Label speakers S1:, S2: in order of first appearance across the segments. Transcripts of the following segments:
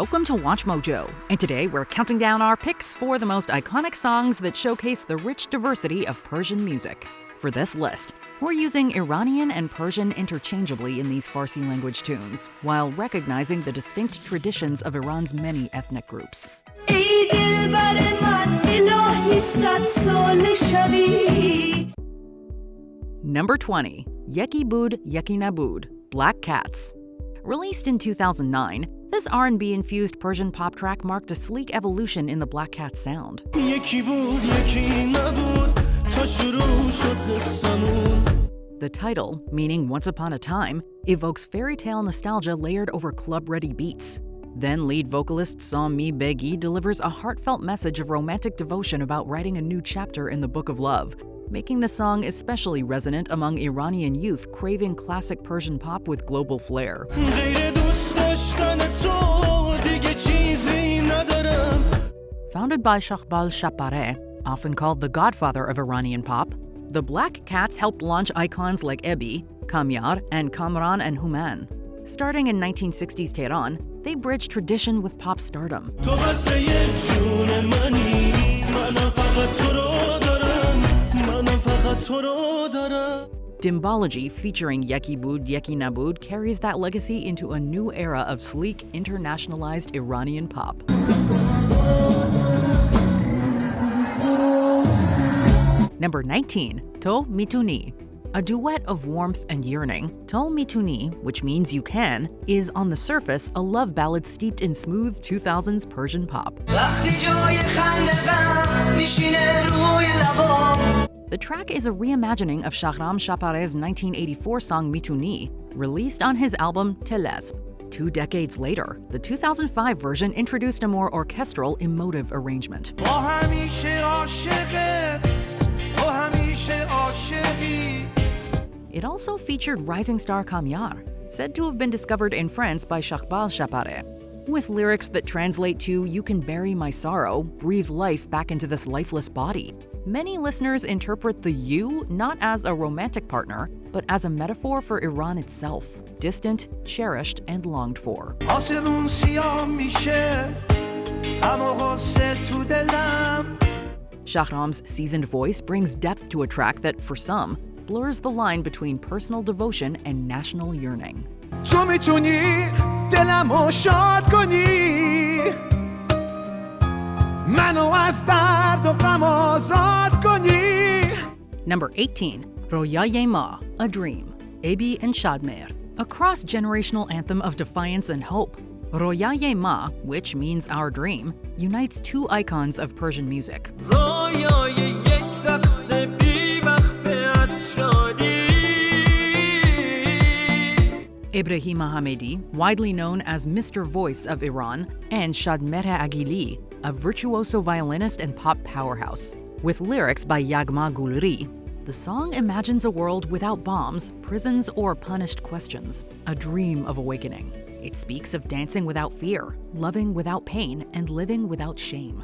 S1: Welcome to Watch Mojo, and today we're counting down our picks for the most iconic songs that showcase the rich diversity of Persian music. For this list, we're using Iranian and Persian interchangeably in these Farsi language tunes, while recognizing the distinct traditions of Iran's many ethnic groups. Number 20. Yeki Boud Yeki Naboud, Black Cats. Released in 2009, this R&B-infused Persian pop track marked a sleek evolution in the Black Cat sound. The title, meaning Once Upon a Time, evokes fairy tale nostalgia layered over club-ready beats. Then lead vocalist Sami Begi delivers a heartfelt message of romantic devotion about writing a new chapter in the Book of Love, making the song especially resonant among Iranian youth craving classic Persian pop with global flair. Founded by Shahbal Shapare, often called the godfather of Iranian pop, the Black Cats helped launch icons like Ebi, Kamyar, and Kamran and Human. Starting in 1960s Tehran, they bridged tradition with pop stardom. Dimbology featuring Yeki Boud Yeki Naboud carries that legacy into a new era of sleek, internationalized Iranian pop. Number 19. To Mituni. A duet of warmth and yearning, To Mituni, which means you can, is on the surface a love ballad steeped in smooth 2000s Persian pop. The track is a reimagining of Shahram Shapare's 1984 song Mituni, released on his album Telesp. 2 decades later, the 2005 version introduced a more orchestral, emotive arrangement. It also featured rising star Kamyar, said to have been discovered in France by Shahbal Shapare, with lyrics that translate to "You can bury my sorrow, breathe life back into this lifeless body." Many listeners interpret the "you" not as a romantic partner, but as a metaphor for Iran itself, distant, cherished, and longed for. Shahram's seasoned voice brings depth to a track that, for some, blurs the line between personal devotion and national yearning. Number 18. Royaye Ma, A Dream, Ebi and Shadmer. A cross-generational anthem of defiance and hope, Royaye Ma, which means our dream, unites two icons of Persian music. Ebrahim Hamedi, widely known as Mr. Voice of Iran, and Shadmer Agili, a virtuoso violinist and pop powerhouse. With lyrics by Yaghma Gulri, the song imagines a world without bombs, prisons, or punished questions, a dream of awakening. It speaks of dancing without fear, loving without pain, and living without shame.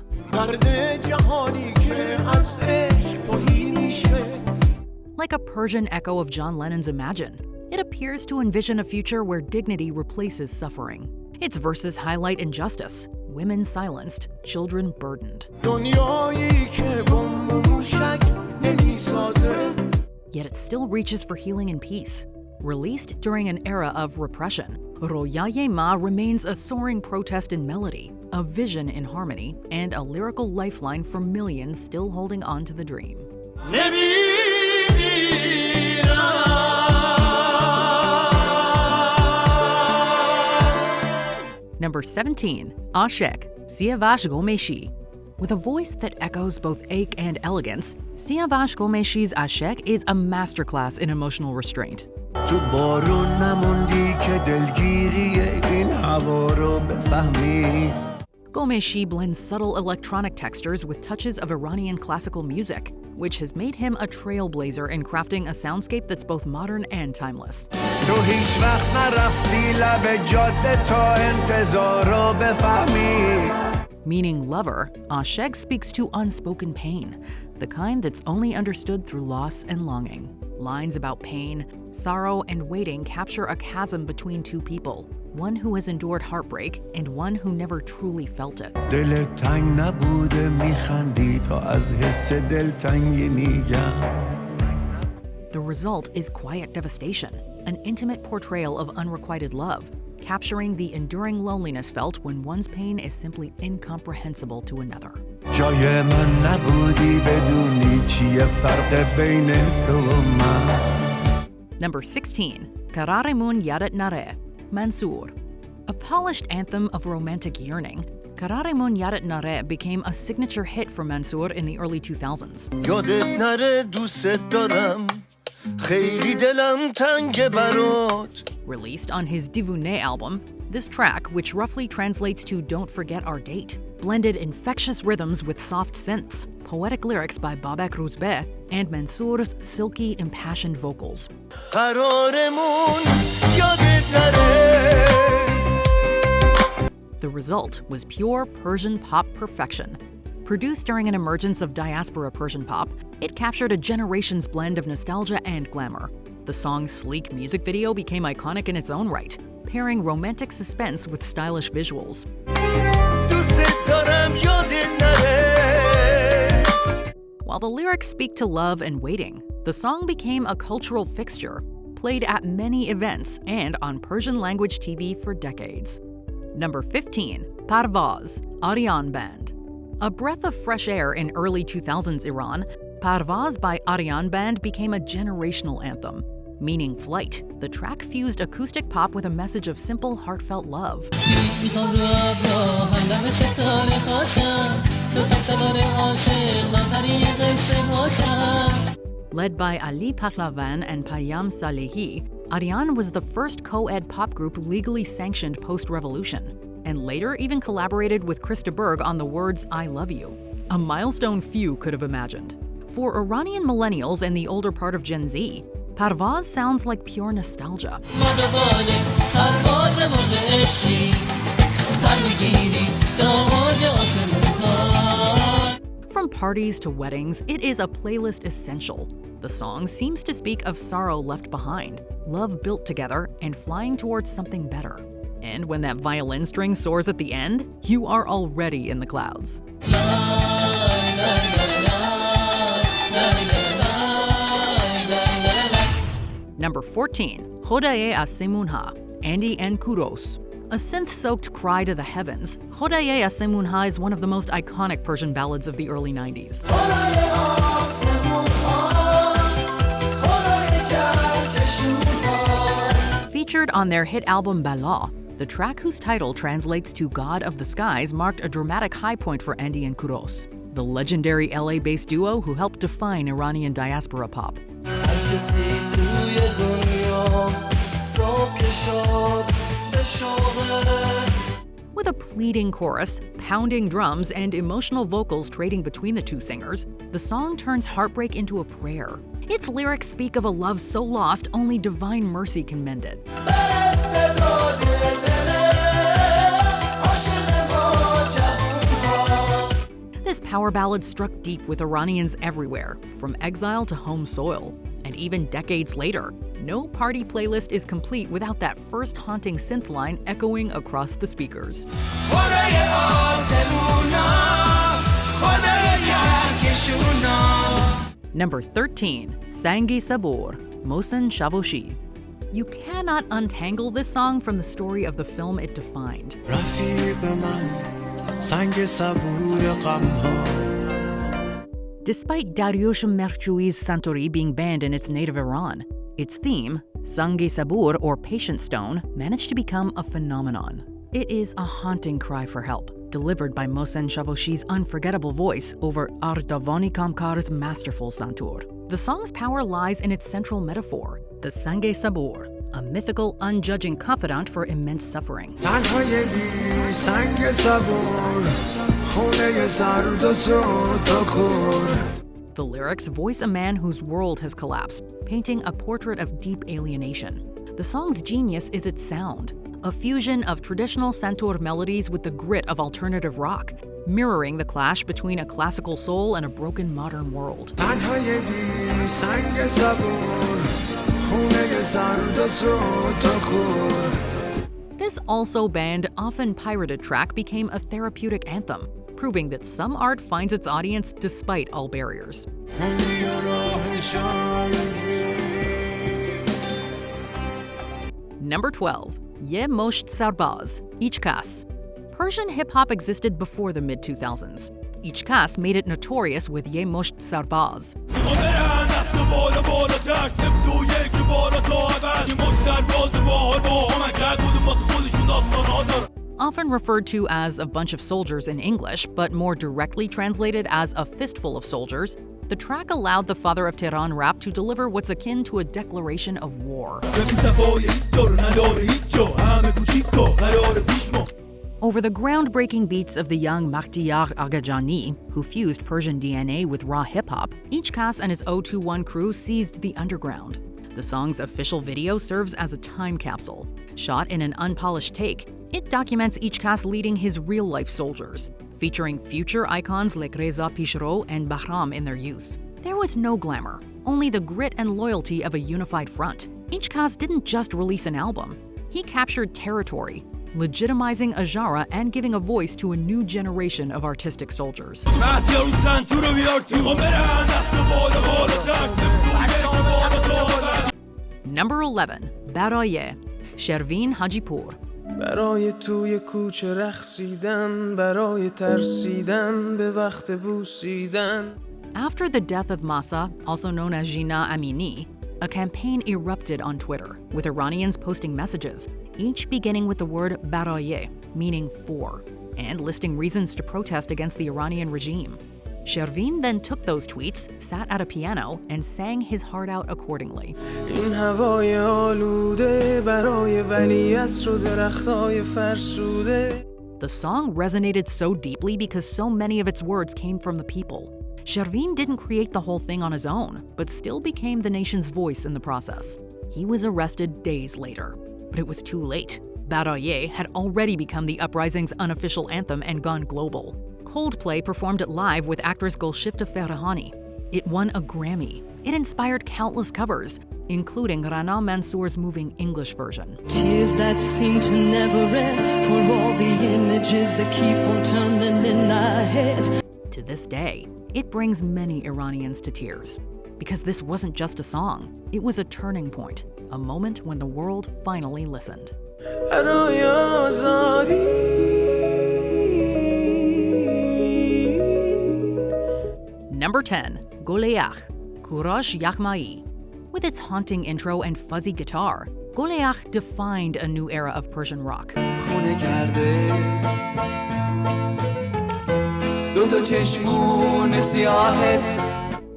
S1: Like a Persian echo of John Lennon's Imagine, it appears to envision a future where dignity replaces suffering. Its verses highlight injustice, women silenced, children burdened. Yet it still reaches for healing and peace. Released during an era of repression, Royaye Ma remains a soaring protest in melody, a vision in harmony, and a lyrical lifeline for millions still holding on to the dream. Number 17. Ashek, Siavash Ghomeshi. With a voice that echoes both ache and elegance, Siavash Ghomeshi's Ashek is a masterclass in emotional restraint. Ghomeshi blends subtle electronic textures with touches of Iranian classical music, which has made him a trailblazer in crafting a soundscape that's both modern and timeless. Meaning lover, Ashek speaks to unspoken pain, the kind that's only understood through loss and longing. Lines about pain, sorrow, and waiting capture a chasm between two people, one who has endured heartbreak and one who never truly felt it.
S2: دلت تنگ نبوده میخندی تا از حس دلتنگی میگم.
S1: The result is quiet devastation, an intimate portrayal of unrequited love, capturing the enduring loneliness felt when one's pain is simply incomprehensible to another.
S2: جای من نبودی بدونی چیه فرق بین تو و من.
S1: Number 16. Kararemun Yadet Nare, Mansoor. A polished anthem of romantic yearning, Kararemun Yadet Nare became a signature hit for Mansoor in the early 2000s.
S2: یادت نره دوست دارم خیلی دلم تنگ برات.
S1: Released on his Divune album, this track, which roughly translates to Don't Forget Our Date, blended infectious rhythms with soft synths, poetic lyrics by Babak Rouzbeh, and Mansoor's silky, impassioned vocals.
S2: قرارمون یادت نره.
S1: The result was pure Persian pop perfection. Produced during an emergence of diaspora Persian pop, it captured a generation's blend of nostalgia and glamour. The song's sleek music video became iconic in its own right, pairing romantic suspense with stylish visuals. While the lyrics speak to love and waiting, the song became a cultural fixture, played at many events and on Persian language TV for decades. Number 15. Parvaz, Aryan Band. A breath of fresh air in early 2000s Iran, Parvaz by Aryan Band became a generational anthem. Meaning flight, the track fused acoustic pop with a message of simple, heartfelt love. Led by Ali Pahlavan and Payam Salehi, Aryan was the first co-ed pop group legally sanctioned post-revolution, and later even collaborated with Krista Berg on the words I love you, a milestone few could have imagined. For Iranian millennials and the older part of Gen Z, Parvaz sounds like pure nostalgia. From parties to weddings, it is a playlist essential. The song seems to speak of sorrow left behind, love built together, and flying towards something better. And when that violin string soars at the end, you are already in the clouds. Number 14. Gol-e Yakh, Andy and Kourosh. A synth-soaked cry to the heavens, Gol-e Yakh is one of the most iconic Persian ballads of the early 90s. Featured on their hit album Bala, the track whose title translates to God of the Skies marked a dramatic high point for Andy and Kourosh, the legendary LA-based duo who helped define Iranian diaspora pop. With a pleading chorus, pounding drums, and emotional vocals trading between the two singers, the song turns heartbreak into a prayer. Its lyrics speak of a love so lost only divine mercy can mend it. This power ballad struck deep with Iranians everywhere, from exile to home soil. And even decades later, no party playlist is complete without that first haunting synth line echoing across the speakers. Number 13. Sang-e Sabor, Mohsen Shavoshi. You cannot untangle this song from the story of the film it defined. Despite Dariush Merchoui's Santori being banned in its native Iran, its theme, Sang-e Sabur or Patient Stone, managed to become a phenomenon. It is a haunting cry for help, delivered by Mohsen Shavoshi's unforgettable voice over Ardavani Kamkar's masterful santur. The song's power lies in its central metaphor, the Sang-e Sabur, a mythical, unjudging confidant for immense suffering. The lyrics voice a man whose world has collapsed, painting a portrait of deep alienation. The song's genius is its sound, a fusion of traditional santur melodies with the grit of alternative rock, mirroring the clash between a classical soul and a broken modern world. This This also-banned, often pirated track became a therapeutic anthem, proving that some art finds its audience despite all barriers. Number 12. Ye Mosht Sarbaz, Ichkas. Persian hip-hop existed before the mid-2000s. Ichkas made it notorious with Ye Mosht Sarbaz. Often referred to as a bunch of soldiers in English, but more directly translated as a fistful of soldiers, the track allowed the father of Tehran rap to deliver what's akin to a declaration of war. Over the groundbreaking beats of the young Morq-e Sahar, who fused Persian DNA with raw hip-hop, Ichkas and his 021 crew seized the underground. The song's official video serves as a time capsule. Shot in an unpolished take, it documents Ichkas leading his real-life soldiers, featuring future icons like Reza Pishro and Bahram in their youth. There was no glamour, only the grit and loyalty of a unified front. Ichkas didn't just release an album. He captured territory, legitimizing a genre and giving a voice to a new generation of artistic soldiers. Number 11. Baraye, Shervin Hajipour.
S3: برای توی کوچه رقصیدن برای ترسیدن به وقت بوسیدن.
S1: After the death of Mahsa, also known as Jina Amini, a campaign erupted on Twitter, with Iranians posting messages, each beginning with the word Baraye, meaning for, and listing reasons to protest against the Iranian regime. Shervin then took those tweets, sat at a piano, and sang his heart out accordingly.
S3: این هوای آلوده برای ولیعصر و درختای فرسوده.
S1: The song resonated so deeply because so many of its words came from the people. Shervin didn't create the whole thing on his own, but still became the nation's voice in the process. He was arrested days later, but it was too late. Baraye had already become the uprising's unofficial anthem and gone global. Coldplay performed it live with actress Golshifteh Farahani. It won a Grammy. It inspired countless covers, including Rana Mansour's moving English version.
S4: Tears that seem to never end, for all the images that keep on turning in our heads.
S1: To this day, it brings many Iranians to tears. Because this wasn't just a song, it was a turning point, a moment when the world finally listened. Number 10. Gol-e Yakh, Kourosh Yaghmaei. With its haunting intro and fuzzy guitar, Gol-e Yakh defined a new era of Persian rock.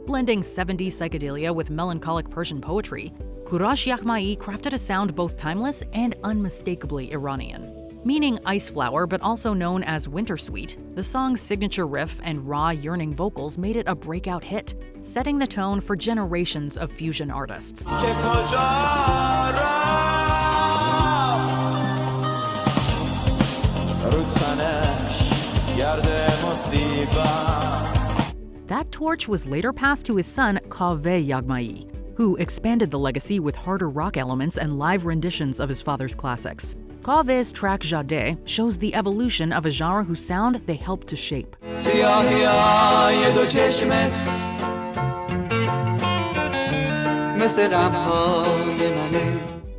S1: Blending 70s psychedelia with melancholic Persian poetry, Kourosh Yaghmaei crafted a sound both timeless and unmistakably Iranian. Meaning ice flower, but also known as winter sweet, the song's signature riff and raw, yearning vocals made it a breakout hit, setting the tone for generations of fusion artists. That torch was later passed to his son, Gol-e Yakh, who expanded the legacy with harder rock elements and live renditions of his father's classics. Gol-e's track Jadeh shows the evolution of a genre whose sound they helped to shape.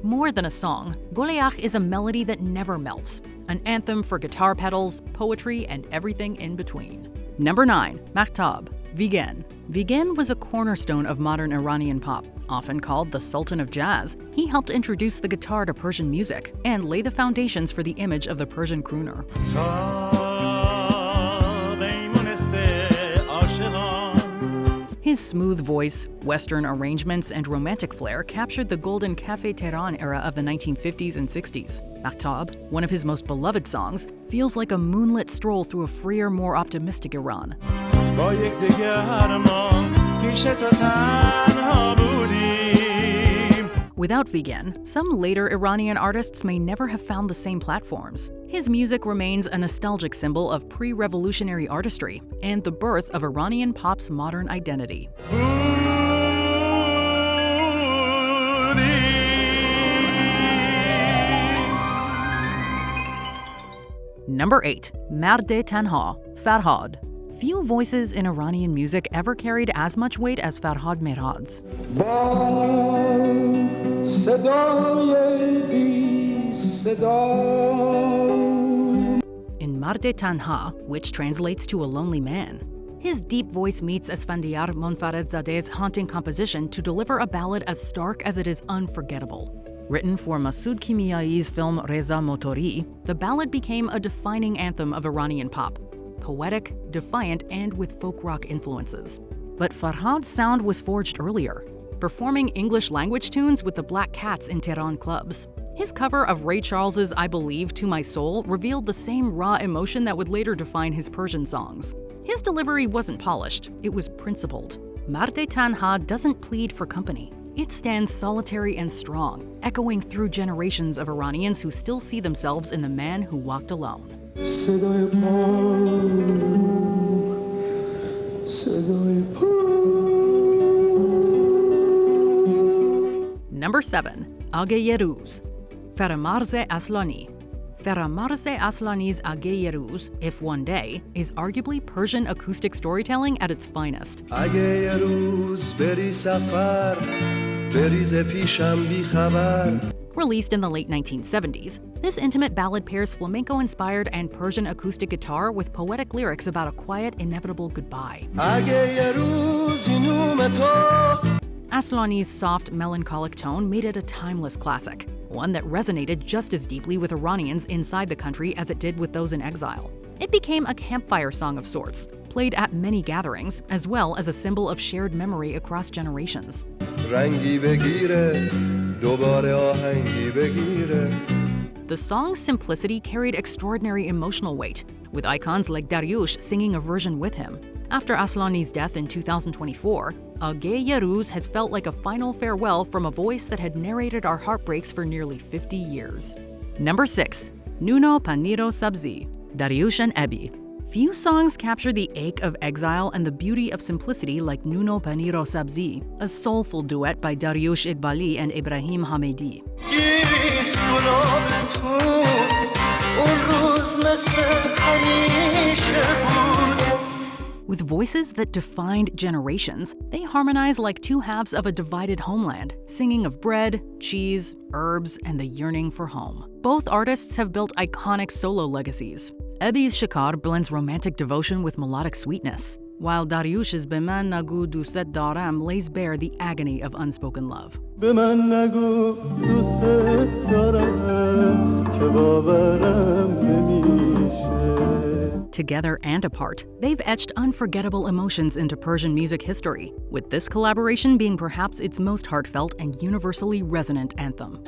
S1: More than a song, Gol-e Yakh is a melody that never melts, an anthem for guitar pedals, poetry, and everything in between. Number 9. Mahtab, Vigen. Vigen was a cornerstone of modern Iranian pop. Often called the Sultan of Jazz, he helped introduce the guitar to Persian music and lay the foundations for the image of the Persian crooner. His smooth voice, Western arrangements, and romantic flair captured the golden Cafe Tehran era of the 1950s and 60s. Mahtab, one of his most beloved songs, feels like a moonlit stroll through a freer, more optimistic Iran. Without Vigen, some later Iranian artists may never have found the same platforms. His music remains a nostalgic symbol of pre-revolutionary artistry and the birth of Iranian pop's modern identity. Number 8. Marde Tanha, Farhad. Few voices in Iranian music ever carried as much weight as Farhad Mehrad's. In Marde Tanha, which translates to a lonely man, his deep voice meets Esfandiar Monfaredzadeh's haunting composition to deliver a ballad as stark as it is unforgettable. Written for Masoud Kimiai's film Reza Motori, the ballad became a defining anthem of Iranian pop. Poetic, defiant, and with folk rock influences. But Farhad's sound was forged earlier, performing English-language tunes with the Black Cats in Tehran clubs. His cover of Ray Charles's I Believe to My Soul revealed the same raw emotion that would later define his Persian songs. His delivery wasn't polished, it was principled. Marde Tanha doesn't plead for company. It stands solitary and strong, echoing through generations of Iranians who still see themselves in the man who walked alone. Number 7. Aghe Roz, Faramarz Aslani. Faramarz Aslani's Aghe Roz, If One Day, is arguably Persian acoustic storytelling at its finest. Released in the late 1970s, this intimate ballad pairs flamenco-inspired and Persian acoustic guitar with poetic lyrics about a quiet, inevitable goodbye. Aslani's soft, melancholic tone made it a timeless classic, one that resonated just as deeply with Iranians inside the country as it did with those in exile. It became a campfire song of sorts, played at many gatherings, as well as a symbol of shared memory across generations. The song's simplicity carried extraordinary emotional weight, with icons like Daryush singing a version with him. After Aslani's death in 2024, Aghe Roz has felt like a final farewell from a voice that had narrated our heartbreaks for nearly 50 years. Number 6. Nuno Paniro Sabzi, Daryush and Ebi. Few songs capture the ache of exile and the beauty of simplicity like Nuno Paniro Sabzi, a soulful duet by Daryush Iqbali and Ibrahim Hamedi. With voices that defined generations, they harmonize like two halves of a divided homeland, singing of bread, cheese, herbs, and the yearning for home. Both artists have built iconic solo legacies. Ebi's Shikar blends romantic devotion with melodic sweetness, while Daryush's Be man nagu doset daram lays bare the agony of unspoken love. Be man nagu doset daram ke bawaram nemishe. Together and apart, they've etched unforgettable emotions into Persian music history, with this collaboration being perhaps its most heartfelt and universally resonant anthem.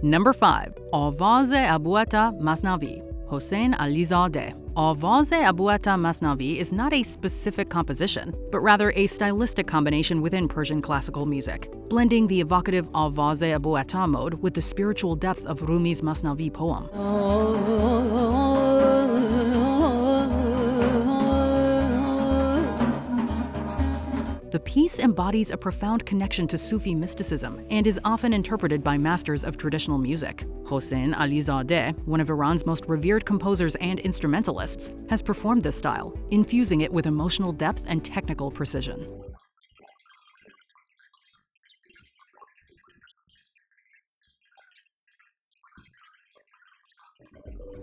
S1: Number 5. Awaz-e Abuata Masnavi, Hossein Alizadeh. Awaz-e Abuata Masnavi is not a specific composition, but rather a stylistic combination within Persian classical music, blending the evocative Awaz-e Abuata mode with the spiritual depth of Rumi's Masnavi poem. The piece embodies a profound connection to Sufi mysticism and is often interpreted by masters of traditional music. Hossein Alizadeh, one of Iran's most revered composers and instrumentalists, has performed this style, infusing it with emotional depth and technical precision.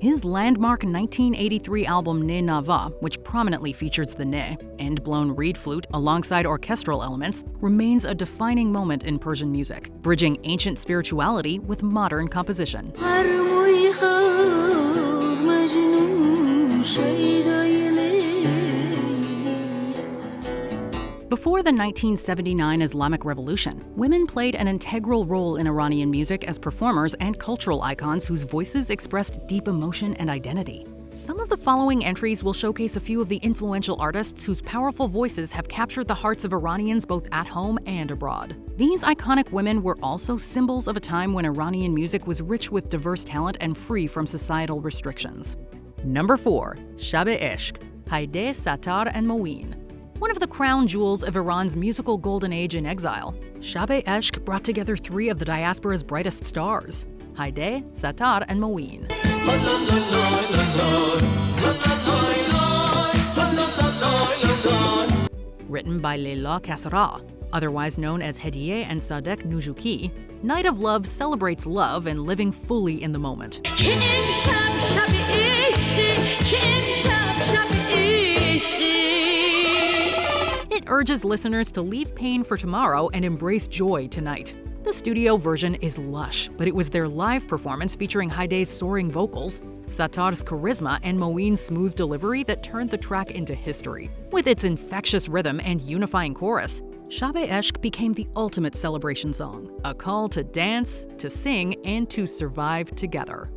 S1: His landmark 1983 album Ne Nava, which prominently features the ne, end-blown reed flute alongside orchestral elements, remains a defining moment in Persian music, bridging ancient spirituality with modern composition. Before the 1979 Islamic Revolution, women played an integral role in Iranian music as performers and cultural icons whose voices expressed deep emotion and identity. Some of the following entries will showcase a few of the influential artists whose powerful voices have captured the hearts of Iranians both at home and abroad. These iconic women were also symbols of a time when Iranian music was rich with diverse talent and free from societal restrictions. Number 4. Shab-e Ishq, Haideh Sattar and Moeen. one of the crown jewels of Iran's musical golden age in exile. Shab-e Eshq brought together three of the diaspora's brightest stars: Haideh, Satar, and Mouin. Written by Leila Kasra, otherwise known as Hediye and Sadek Nujuki, Night of Love celebrates love and living fully in the moment. It urges listeners to leave pain for tomorrow and embrace joy tonight. The studio version is lush, but it was their live performance featuring Haideh's soaring vocals, Satar's charisma, and Mouin's smooth delivery that turned the track into history. With its infectious rhythm and unifying chorus, Shab-e Eshq became the ultimate celebration song, a call to dance, to sing, and to survive together.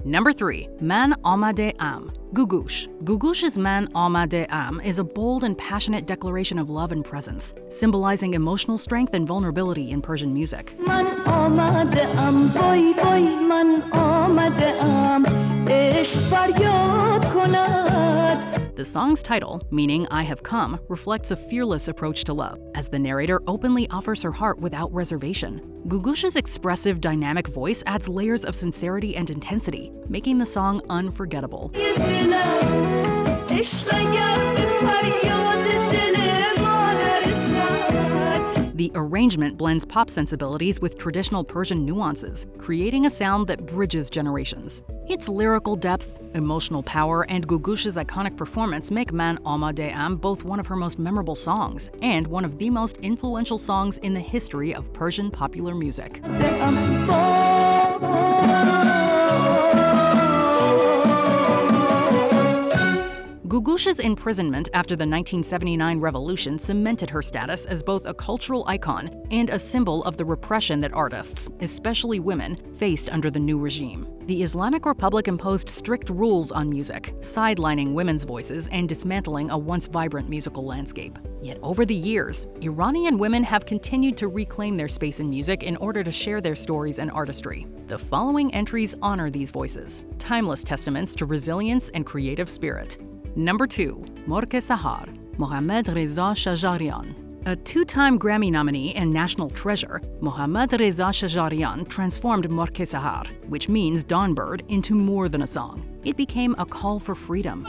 S1: Number 3. Man Aamadeh Am, Googoosh. Googoosh's Man Aamadeh Am is a bold and passionate declaration of love and presence, symbolizing emotional strength and vulnerability in Persian music. Man Aamadeh Am, boy, boy, man Aamadeh Am, ishq faryad konad. The song's title, meaning I have come, reflects a fearless approach to love, as the narrator openly offers her heart without reservation. Googoosh's expressive, dynamic voice adds layers of sincerity and intensity, making the song unforgettable. The arrangement blends pop sensibilities with traditional Persian nuances, creating a sound that bridges generations. Its lyrical depth, emotional power, and Googoosh's iconic performance make Man Aamadeh Am both one of her most memorable songs and one of the most influential songs in the history of Persian popular music. Googoosh's imprisonment after the 1979 revolution cemented her status as both a cultural icon and a symbol of the repression that artists, especially women, faced under the new regime. The Islamic Republic imposed strict rules on music, sidelining women's voices and dismantling a once vibrant musical landscape. Yet over the years, Iranian women have continued to reclaim their space in music in order to share their stories and artistry. The following entries honor these voices, timeless testaments to resilience and creative spirit. Number 2. Morq-e Sahar, Mohammad-Reza Shajarian. A two-time Grammy nominee and national treasure, Mohammad-Reza Shajarian transformed Morq-e Sahar, which means dawn bird, into more than a song. It became a call for freedom.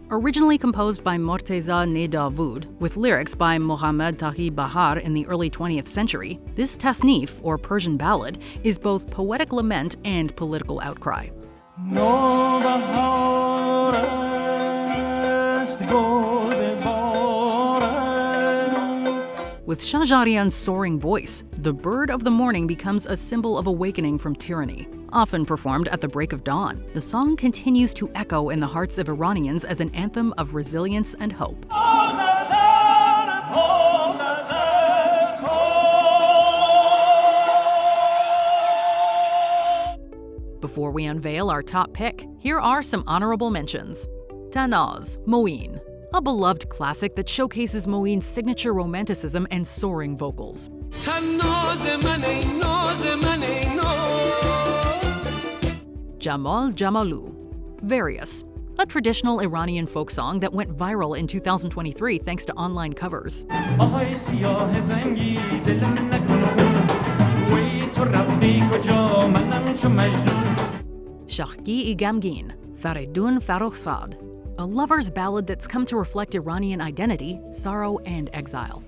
S1: Originally composed by Morteza Nedavood, with lyrics by Mohammad Taghi Bahar in the early 20th century, this tasnif, or Persian ballad, is both poetic lament and political outcry. With Shajarian's soaring voice, the bird of the morning becomes a symbol of awakening from tyranny. Often performed at the break of dawn, the song continues to echo in the hearts of Iranians as an anthem of resilience and hope. Before we unveil our top pick, here are some honorable mentions. Tanaz, Mouin, a beloved classic that showcases Mouin's signature romanticism and soaring vocals. Jamal Jamalu, Various, a traditional Iranian folk song that went viral in 2023 thanks to online covers. Shakhki-e Gamgin, Faridun Farrokhzad, a lover's ballad that's come to reflect Iranian identity, sorrow, and exile.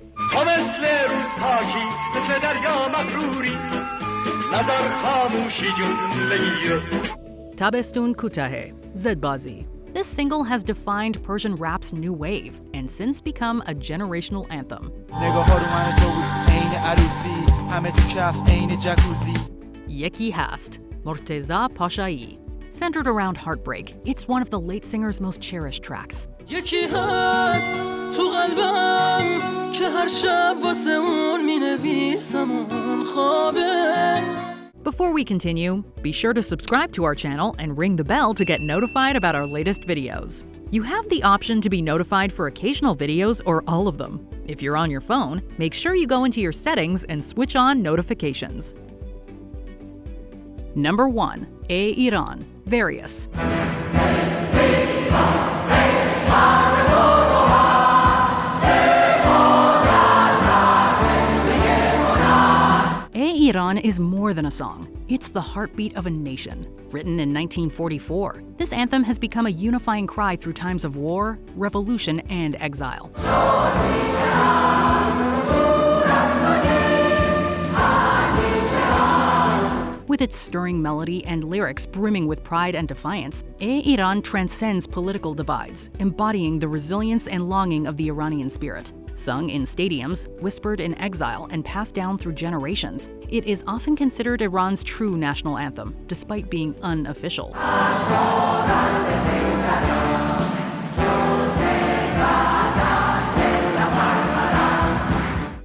S1: Tabestun Kutahe, Zedbazi. This single has defined Persian rap's new wave and since become a generational anthem. Yeki Hast, Morteza Pashai. Centered around heartbreak, it's one of the late singer's most cherished tracks. Before we continue, be sure to subscribe to our channel and ring the bell to get notified about our latest videos. You have the option to be notified for occasional videos or all of them. If you're on your phone, make sure you go into your settings and switch on notifications. Number 1. Iran, Various. Iran is more than a song. It's the heartbeat of a nation. Written in 1944, this anthem has become a unifying cry through times of war, revolution, and exile. With its stirring melody and lyrics brimming with pride and defiance, Iran transcends political divides, embodying the resilience and longing of the Iranian spirit. Sung in stadiums, whispered in exile, and passed down through generations, it is often considered Iran's true national anthem, despite being unofficial.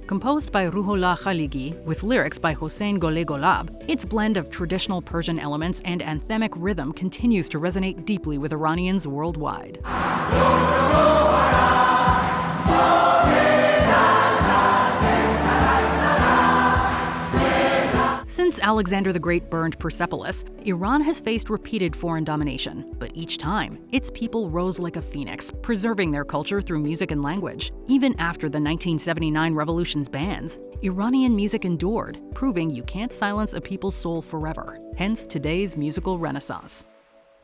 S1: Composed by Ruhollah Khaligi, with lyrics by Hossein Gol-e Yakh, its blend of traditional Persian elements and anthemic rhythm continues to resonate deeply with Iranians worldwide. Since Alexander the Great burned Persepolis, Iran has faced repeated foreign domination, but each time, its people rose like a phoenix, preserving their culture through music and language. Even after the 1979 revolution's bans, Iranian music endured, proving you can't silence a people's soul forever, hence today's musical renaissance.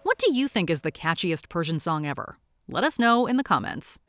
S1: What do you think is the catchiest Persian song ever? Let us know in the comments.